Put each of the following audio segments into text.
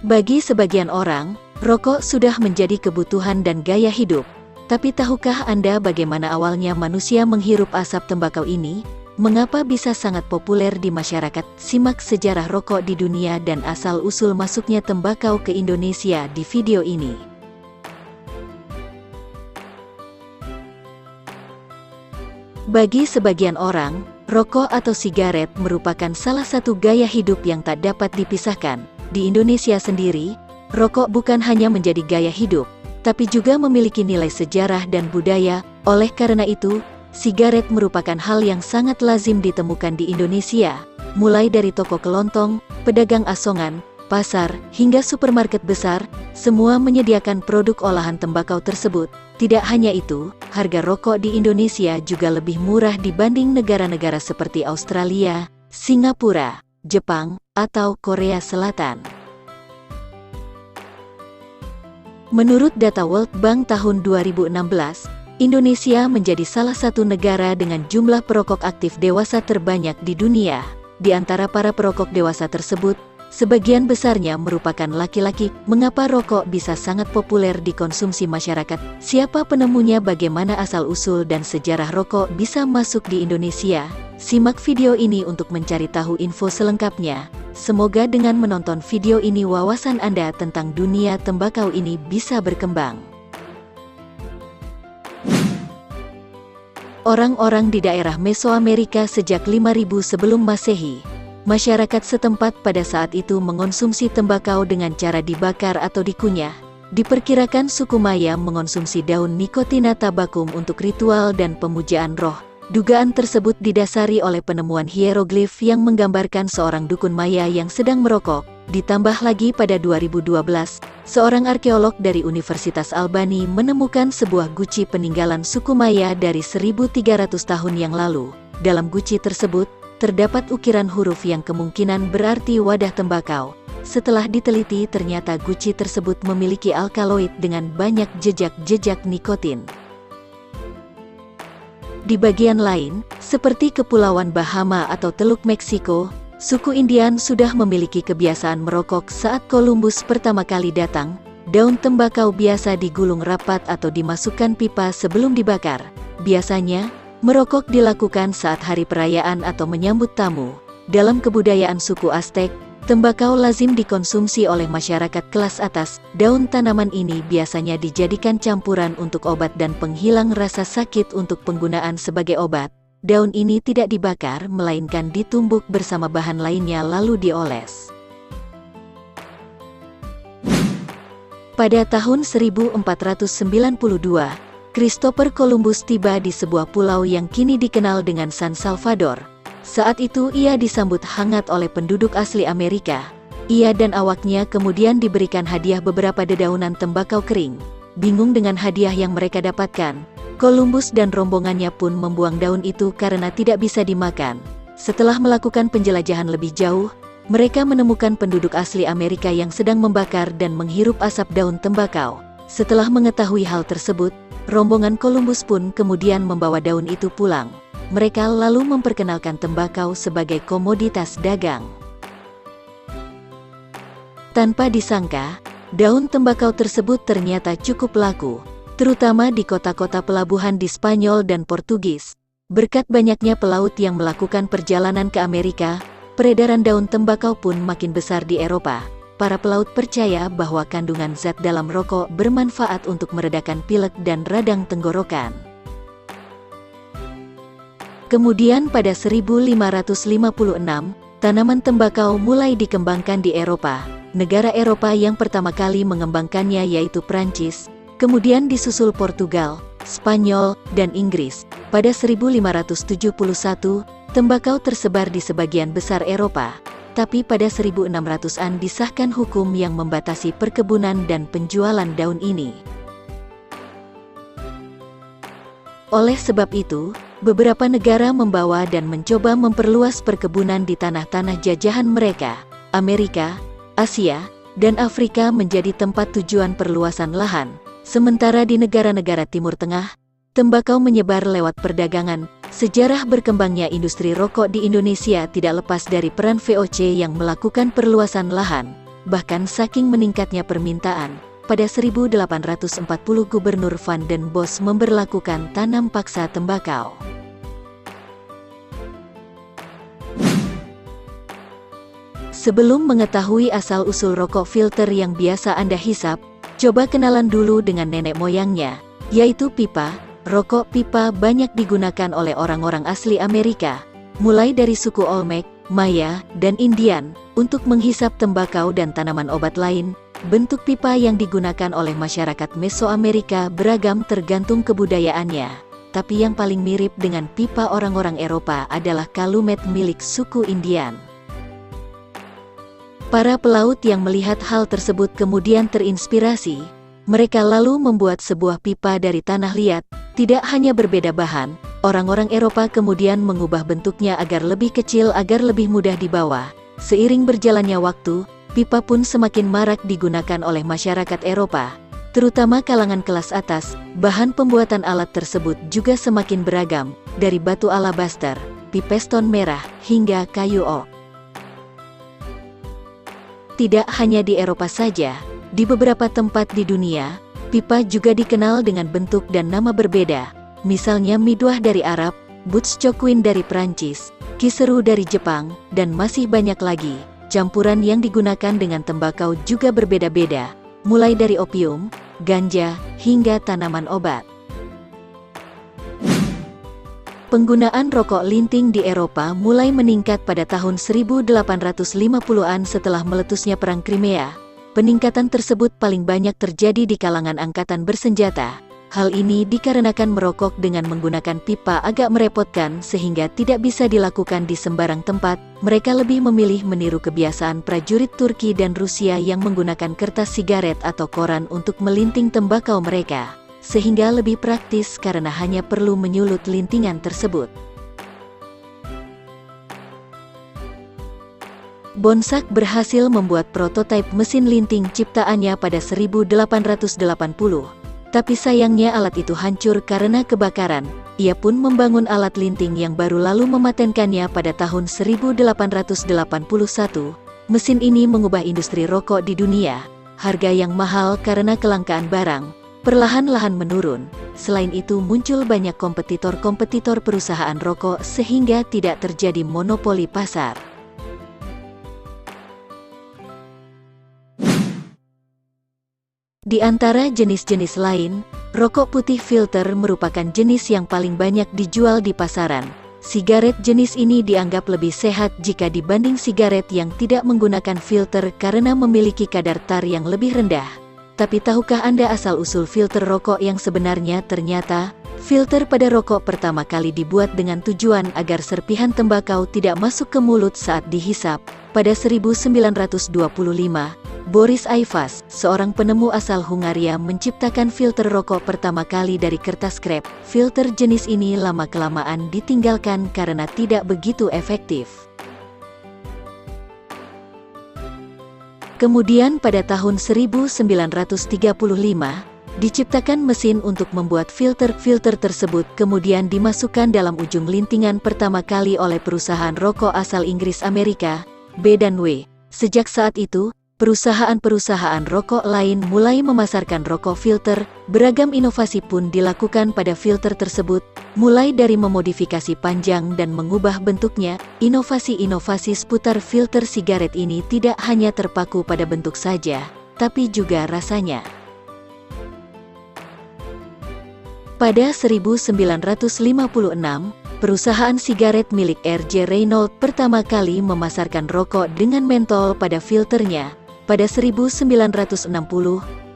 Bagi sebagian orang, rokok sudah menjadi kebutuhan dan gaya hidup. Tapi tahukah Anda bagaimana awalnya manusia menghirup asap tembakau ini? Mengapa bisa sangat populer di masyarakat? Simak sejarah rokok di dunia dan asal-usul masuknya tembakau ke Indonesia di video ini. Bagi sebagian orang, rokok atau sigaret merupakan salah satu gaya hidup yang tak dapat dipisahkan. Di Indonesia sendiri, rokok bukan hanya menjadi gaya hidup, tapi juga memiliki nilai sejarah dan budaya. Oleh karena itu, sigaret merupakan hal yang sangat lazim ditemukan di Indonesia, mulai dari toko kelontong, pedagang asongan, pasar, hingga supermarket besar, semua menyediakan produk olahan tembakau tersebut. Tidak hanya itu, harga rokok di Indonesia juga lebih murah dibanding negara-negara seperti Australia, Singapura, Jepang, atau Korea Selatan. Menurut data World Bank tahun 2016, Indonesia menjadi salah satu negara dengan jumlah perokok aktif dewasa terbanyak di dunia. Di antara para perokok dewasa tersebut, sebagian besarnya merupakan laki-laki. Mengapa rokok bisa sangat populer dikonsumsi masyarakat? Siapa penemunya? Bagaimana asal-usul dan sejarah rokok bisa masuk di Indonesia? Simak video ini untuk mencari tahu info selengkapnya. Semoga dengan menonton video ini wawasan Anda tentang dunia tembakau ini bisa berkembang. Orang-orang di daerah Mesoamerika sejak 5000 sebelum Masehi. Masyarakat setempat pada saat itu mengonsumsi tembakau dengan cara dibakar atau dikunyah. Diperkirakan suku Maya mengonsumsi daun Nicotina tabacum untuk ritual dan pemujaan roh. Dugaan tersebut didasari oleh penemuan hieroglif yang menggambarkan seorang dukun Maya yang sedang merokok. Ditambah lagi pada 2012, seorang arkeolog dari Universitas Albany menemukan sebuah guci peninggalan suku Maya dari 1300 tahun yang lalu. Dalam guci tersebut, terdapat ukiran huruf yang kemungkinan berarti wadah tembakau. Setelah diteliti, ternyata guci tersebut memiliki alkaloid dengan banyak jejak-jejak nikotin. Di bagian lain, seperti Kepulauan Bahama atau Teluk Meksiko, suku Indian sudah memiliki kebiasaan merokok saat Columbus pertama kali datang. Daun tembakau biasa digulung rapat atau dimasukkan pipa sebelum dibakar. Biasanya, merokok dilakukan saat hari perayaan atau menyambut tamu. Dalam kebudayaan suku Aztec, tembakau lazim dikonsumsi oleh masyarakat kelas atas. Daun tanaman ini biasanya dijadikan campuran untuk obat dan penghilang rasa sakit. Untuk penggunaan sebagai obat, daun ini tidak dibakar melainkan ditumbuk bersama bahan lainnya lalu dioles. Pada tahun 1492, Christopher Columbus tiba di sebuah pulau yang kini dikenal dengan San Salvador. Saat itu ia disambut hangat oleh penduduk asli Amerika. Ia dan awaknya kemudian diberikan hadiah beberapa dedaunan tembakau kering. Bingung dengan hadiah yang mereka dapatkan, Columbus dan rombongannya pun membuang daun itu karena tidak bisa dimakan. Setelah melakukan penjelajahan lebih jauh, mereka menemukan penduduk asli Amerika yang sedang membakar dan menghirup asap daun tembakau. Setelah mengetahui hal tersebut, rombongan Columbus pun kemudian membawa daun itu pulang. Mereka lalu memperkenalkan tembakau sebagai komoditas dagang. Tanpa disangka, daun tembakau tersebut ternyata cukup laku, terutama di kota-kota pelabuhan di Spanyol dan Portugis. Berkat banyaknya pelaut yang melakukan perjalanan ke Amerika, peredaran daun tembakau pun makin besar di Eropa. Para pelaut percaya bahwa kandungan zat dalam rokok bermanfaat untuk meredakan pilek dan radang tenggorokan. Kemudian pada 1556, tanaman tembakau mulai dikembangkan di Eropa. Negara Eropa yang pertama kali mengembangkannya yaitu Prancis, kemudian disusul Portugal, Spanyol, dan Inggris. Pada 1571, tembakau tersebar di sebagian besar Eropa. Tapi pada 1600-an disahkan hukum yang membatasi perkebunan dan penjualan daun ini. Oleh sebab itu, beberapa negara membawa dan mencoba memperluas perkebunan di tanah-tanah jajahan mereka. Amerika, Asia, dan Afrika menjadi tempat tujuan perluasan lahan. Sementara di negara-negara Timur Tengah, tembakau menyebar lewat perdagangan. Sejarah berkembangnya industri rokok di Indonesia tidak lepas dari peran VOC yang melakukan perluasan lahan. bahkan saking meningkatnya permintaan, pada 1840 Gubernur Van den Bosch memberlakukan tanam paksa tembakau. Sebelum mengetahui asal-usul rokok filter yang biasa Anda hisap, coba kenalan dulu dengan nenek moyangnya, yaitu pipa. Rokok pipa banyak digunakan oleh orang-orang asli Amerika, mulai dari suku Olmec, Maya, dan Indian, untuk menghisap tembakau dan tanaman obat lain. Bentuk pipa yang digunakan oleh masyarakat Mesoamerika beragam tergantung kebudayaannya, tapi yang paling mirip dengan pipa orang-orang Eropa adalah kalumet milik suku Indian. Para pelaut yang melihat hal tersebut kemudian terinspirasi. Mereka lalu membuat sebuah pipa dari tanah liat. Tidak hanya berbeda bahan, orang-orang Eropa kemudian mengubah bentuknya agar lebih kecil agar lebih mudah dibawa. Seiring berjalannya waktu, pipa pun semakin marak digunakan oleh masyarakat Eropa, terutama kalangan kelas atas. Bahan pembuatan alat tersebut juga semakin beragam, dari batu alabaster, pipeston merah, hingga kayu oak. Tidak hanya di Eropa saja, di beberapa tempat di dunia, pipa juga dikenal dengan bentuk dan nama berbeda. Misalnya midwah dari Arab, butchcoquin dari Prancis, kiseru dari Jepang, dan masih banyak lagi. Campuran yang digunakan dengan tembakau juga berbeda-beda, mulai dari opium, ganja, hingga tanaman obat. Penggunaan rokok linting di Eropa mulai meningkat pada tahun 1850-an setelah meletusnya Perang Crimea. Peningkatan tersebut paling banyak terjadi di kalangan angkatan bersenjata. Hal ini dikarenakan merokok dengan menggunakan pipa agak merepotkan sehingga tidak bisa dilakukan di sembarang tempat. Mereka lebih memilih meniru kebiasaan prajurit Turki dan Rusia yang menggunakan kertas sigaret atau koran untuk melinting tembakau mereka, sehingga lebih praktis karena hanya perlu menyulut lintingan tersebut. Bonsack berhasil membuat prototipe mesin linting ciptaannya pada 1880. Tapi sayangnya alat itu hancur karena kebakaran. Ia pun membangun alat linting yang baru lalu mematenkannya pada tahun 1881. Mesin ini mengubah industri rokok di dunia. Harga yang mahal karena kelangkaan barang perlahan-lahan menurun. Selain itu muncul banyak kompetitor-kompetitor perusahaan rokok sehingga tidak terjadi monopoli pasar. Di antara jenis-jenis lain, rokok putih filter merupakan jenis yang paling banyak dijual di pasaran. Sigaret jenis ini dianggap lebih sehat jika dibanding sigaret yang tidak menggunakan filter karena memiliki kadar tar yang lebih rendah. Tapi tahukah Anda asal-usul filter rokok yang sebenarnya? Ternyata, filter pada rokok pertama kali dibuat dengan tujuan agar serpihan tembakau tidak masuk ke mulut saat dihisap. Pada 1925, Boris Aivas, seorang penemu asal Hungaria, menciptakan filter rokok pertama kali dari kertas krep. Filter jenis ini lama-kelamaan ditinggalkan karena tidak begitu efektif. Kemudian pada tahun 1935, diciptakan mesin untuk membuat filter. Filter tersebut kemudian dimasukkan dalam ujung lintingan pertama kali oleh perusahaan rokok asal Inggris Amerika, B&W. Sejak saat itu, perusahaan-perusahaan rokok lain mulai memasarkan rokok filter. Beragam inovasi pun dilakukan pada filter tersebut, mulai dari memodifikasi panjang dan mengubah bentuknya. Inovasi-inovasi seputar filter sigaret ini tidak hanya terpaku pada bentuk saja, tapi juga rasanya. Pada 1956, perusahaan sigaret milik R.J. Reynolds pertama kali memasarkan rokok dengan mentol pada filternya. Pada 1960,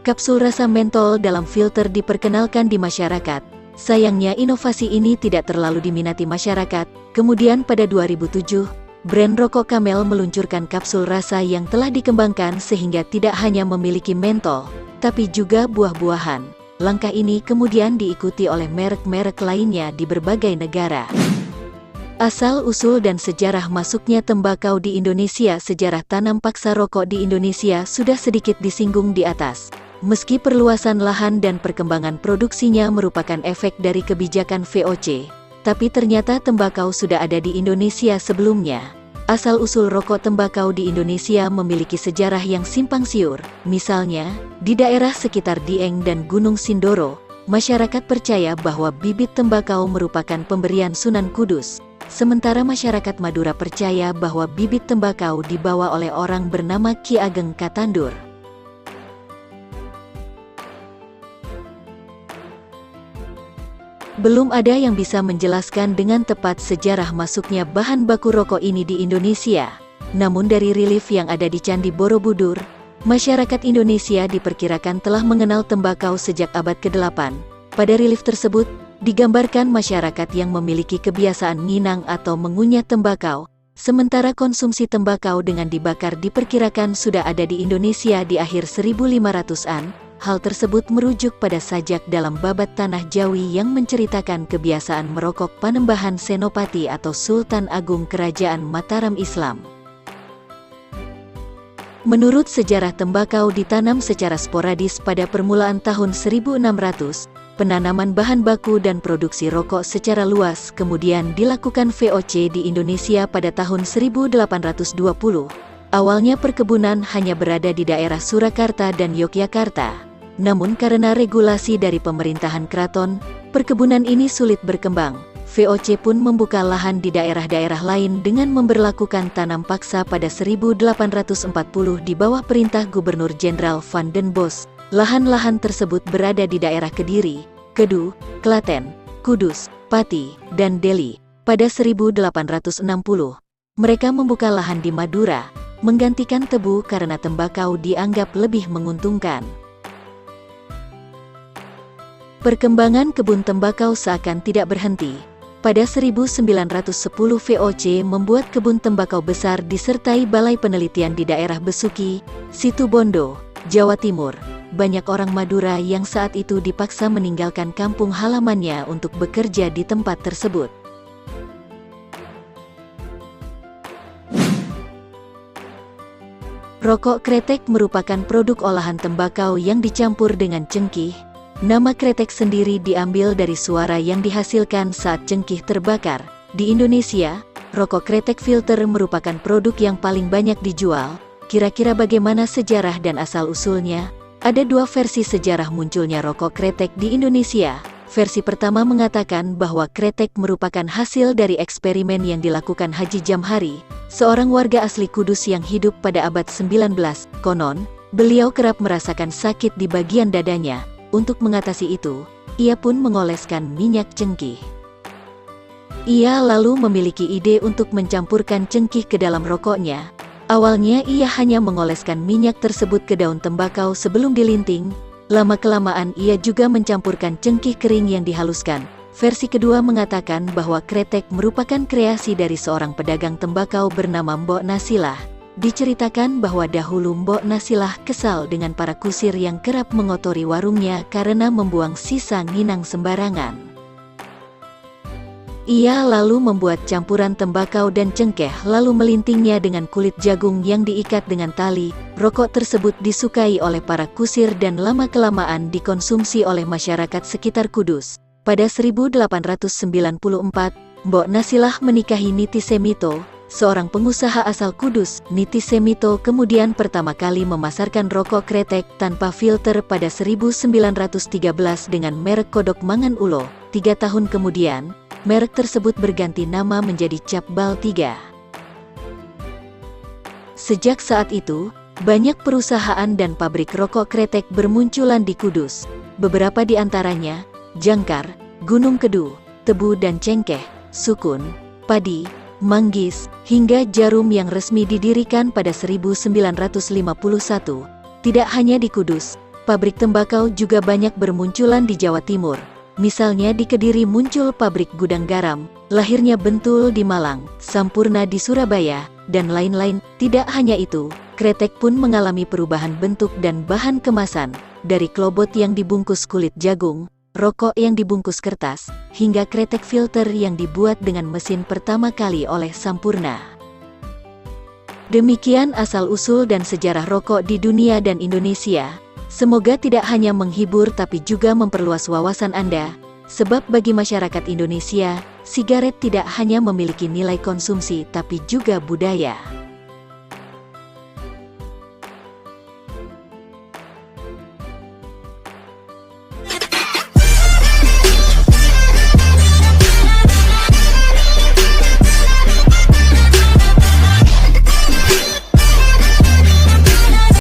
kapsul rasa mentol dalam filter diperkenalkan di masyarakat. Sayangnya inovasi ini tidak terlalu diminati masyarakat. Kemudian pada 2007, brand rokok Camel meluncurkan kapsul rasa yang telah dikembangkan sehingga tidak hanya memiliki mentol, tapi juga buah-buahan. Langkah ini kemudian diikuti oleh merek-merek lainnya di berbagai negara. Asal-usul dan sejarah masuknya tembakau di Indonesia. Sejarah tanam paksa rokok di Indonesia sudah sedikit disinggung di atas. Meski perluasan lahan dan perkembangan produksinya merupakan efek dari kebijakan VOC, tapi ternyata tembakau sudah ada di Indonesia sebelumnya. Asal-usul rokok tembakau di Indonesia memiliki sejarah yang simpang siur. Misalnya, di daerah sekitar Dieng dan Gunung Sindoro, masyarakat percaya bahwa bibit tembakau merupakan pemberian Sunan Kudus. Sementara masyarakat Madura percaya bahwa bibit tembakau dibawa oleh orang bernama Ki Ageng Katandur. Belum ada yang bisa menjelaskan dengan tepat sejarah masuknya bahan baku rokok ini di Indonesia. Namun dari relief yang ada di Candi Borobudur, masyarakat Indonesia diperkirakan telah mengenal tembakau sejak abad ke-8. Pada relief tersebut, digambarkan masyarakat yang memiliki kebiasaan nginang atau mengunyah tembakau, sementara konsumsi tembakau dengan dibakar diperkirakan sudah ada di Indonesia di akhir 1500-an. Hal tersebut merujuk pada sajak dalam Babat Tanah Jawi yang menceritakan kebiasaan merokok Panembahan Senopati atau Sultan Agung Kerajaan Mataram Islam. Menurut sejarah, tembakau ditanam secara sporadis pada permulaan tahun 1600, penanaman bahan baku dan produksi rokok secara luas kemudian dilakukan VOC di Indonesia pada tahun 1820. Awalnya perkebunan hanya berada di daerah Surakarta dan Yogyakarta. Namun karena regulasi dari pemerintahan keraton, perkebunan ini sulit berkembang. VOC pun membuka lahan di daerah-daerah lain dengan memberlakukan tanam paksa pada 1840 di bawah perintah Gubernur Jenderal Van den Bosch. Lahan-lahan tersebut berada di daerah Kediri, Kedu, Klaten, Kudus, Pati, dan Deli. Pada 1860, mereka membuka lahan di Madura, menggantikan tebu karena tembakau dianggap lebih menguntungkan. Perkembangan kebun tembakau seakan tidak berhenti. Pada 1910 VOC membuat kebun tembakau besar disertai balai penelitian di daerah Besuki, Situbondo, Jawa Timur. Banyak orang Madura yang saat itu dipaksa meninggalkan kampung halamannya untuk bekerja di tempat tersebut. Rokok kretek merupakan produk olahan tembakau yang dicampur dengan cengkih. Nama kretek sendiri diambil dari suara yang dihasilkan saat cengkih terbakar. Di Indonesia, rokok kretek filter merupakan produk yang paling banyak dijual. Kira-kira bagaimana sejarah dan asal-usulnya? Ada dua versi sejarah munculnya rokok kretek di Indonesia. Versi pertama mengatakan bahwa kretek merupakan hasil dari eksperimen yang dilakukan Haji Jamhari, seorang warga asli Kudus yang hidup pada abad 19. Konon, beliau kerap merasakan sakit di bagian dadanya. Untuk mengatasi itu, ia pun mengoleskan minyak cengkih. Ia lalu memiliki ide untuk mencampurkan cengkih ke dalam rokoknya. Awalnya ia hanya mengoleskan minyak tersebut ke daun tembakau sebelum dilinting. Lama-kelamaan ia juga mencampurkan cengkih kering yang dihaluskan. Versi kedua mengatakan bahwa kretek merupakan kreasi dari seorang pedagang tembakau bernama Mbok Nasilah. Diceritakan bahwa dahulu Mbok Nasilah kesal dengan para kusir yang kerap mengotori warungnya karena membuang sisa nginang sembarangan. Ia lalu membuat campuran tembakau dan cengkeh lalu melintingnya dengan kulit jagung yang diikat dengan tali. Rokok tersebut disukai oleh para kusir dan lama-kelamaan dikonsumsi oleh masyarakat sekitar Kudus. Pada 1894, Mbok Nasilah menikahi Niti Semito, seorang pengusaha asal Kudus. Niti Semito kemudian pertama kali memasarkan rokok kretek tanpa filter pada 1913 dengan merek Kodok Mangan Ulo. 3 tahun kemudian, merek tersebut berganti nama menjadi Cap Bal 3. Sejak saat itu, banyak perusahaan dan pabrik rokok kretek bermunculan di Kudus. Beberapa di antaranya, Jangkar, Gunung Kedu, Tebu dan Cengkeh, Sukun, Padi, Manggis, hingga Jarum yang resmi didirikan pada 1951. Tidak hanya di Kudus, pabrik tembakau juga banyak bermunculan di Jawa Timur. Misalnya di Kediri muncul pabrik gudang garam, lahirnya Bentul di Malang, Sampurna di Surabaya, dan lain-lain. Tidak hanya itu, kretek pun mengalami perubahan bentuk dan bahan kemasan, dari klobot yang dibungkus kulit jagung, rokok yang dibungkus kertas, hingga kretek filter yang dibuat dengan mesin pertama kali oleh Sampurna. Demikian asal-usul dan sejarah rokok di dunia dan Indonesia. Semoga tidak hanya menghibur tapi juga memperluas wawasan Anda. Sebab bagi masyarakat Indonesia, sigaret tidak hanya memiliki nilai konsumsi tapi juga budaya.